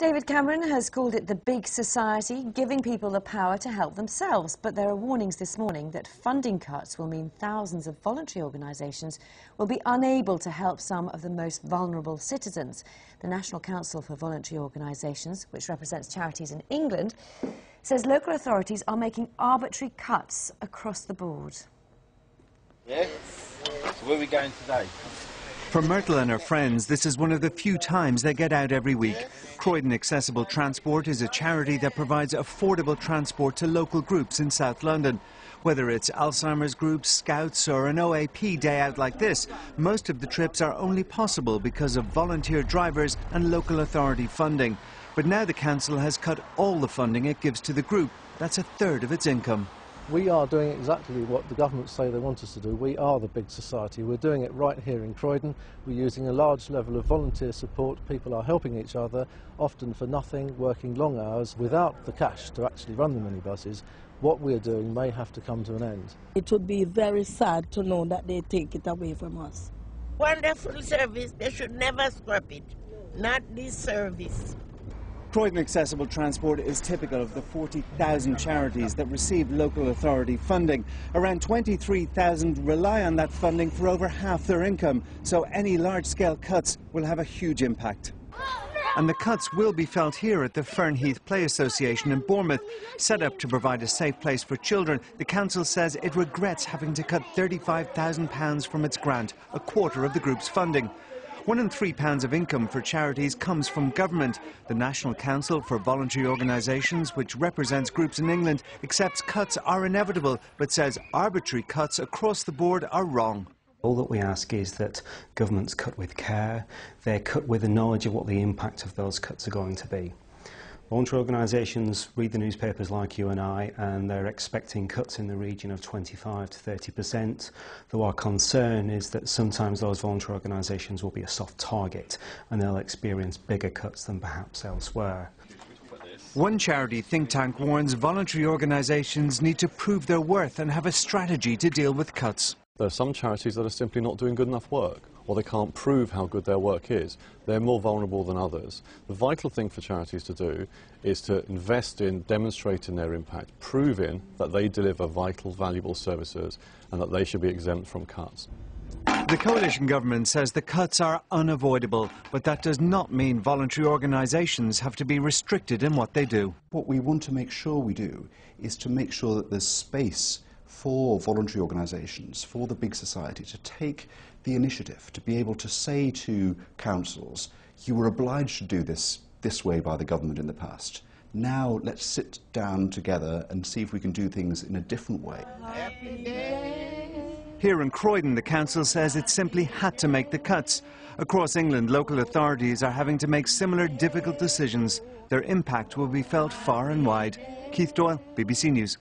David Cameron has called it the big society, giving people the power to help themselves. But there are warnings this morning that funding cuts will mean thousands of voluntary organisations will be unable to help some of the most vulnerable citizens. The National Council for Voluntary Organisations, which represents charities in England, says local authorities are making arbitrary cuts across the board. Yeah? So where are we going today? For Myrtle and her friends, this is one of the few times they get out every week. Croydon Accessible Transport is a charity that provides affordable transport to local groups in South London. Whether it's Alzheimer's groups, Scouts or an OAP day out like this, most of the trips are only possible because of volunteer drivers and local authority funding. But now the council has cut all the funding it gives to the group. That's a third of its income. We are doing exactly what the government say they want us to do. We are the big society. We're doing it right here in Croydon. We're using a large level of volunteer support. People are helping each other, often for nothing, working long hours without the cash to actually run the minibuses. What we're doing may have to come to an end. It would be very sad to know that they take it away from us. Wonderful service. They should never scrap it. Not this service. Croydon Accessible Transport is typical of the 40,000 charities that receive local authority funding. Around 23,000 rely on that funding for over half their income, so any large-scale cuts will have a huge impact. And the cuts will be felt here at the Fernheath Play Association in Bournemouth. Set up to provide a safe place for children, the council says it regrets having to cut £35,000 from its grant, a quarter of the group's funding. £1 in £3 of income for charities comes from government. The National Council for Voluntary Organisations, which represents groups in England, accepts cuts are inevitable, but says arbitrary cuts across the board are wrong. All that we ask is that governments cut with care, they're cut with the knowledge of what the impact of those cuts are going to be. Voluntary organisations read the newspapers like you and I, and they're expecting cuts in the region of 25 to 30%, though our concern is that sometimes those voluntary organisations will be a soft target and they'll experience bigger cuts than perhaps elsewhere. One charity think tank warns voluntary organisations need to prove their worth and have a strategy to deal with cuts. There are some charities that are simply not doing good enough work, or they can't prove how good their work is. They're more vulnerable than others. The vital thing for charities to do is to invest in demonstrating their impact, proving that they deliver vital, valuable services and that they should be exempt from cuts. The coalition government says the cuts are unavoidable, but that does not mean voluntary organisations have to be restricted in what they do. What we want to make sure we do is to make sure that there's space for voluntary organisations, for the big society, to take the initiative, to be able to say to councils, you were obliged to do this way by the government in the past. Now let's sit down together and see if we can do things in a different way. Here in Croydon, the council says it simply had to make the cuts. Across England, local authorities are having to make similar difficult decisions. Their impact will be felt far and wide. Keith Doyle, BBC News.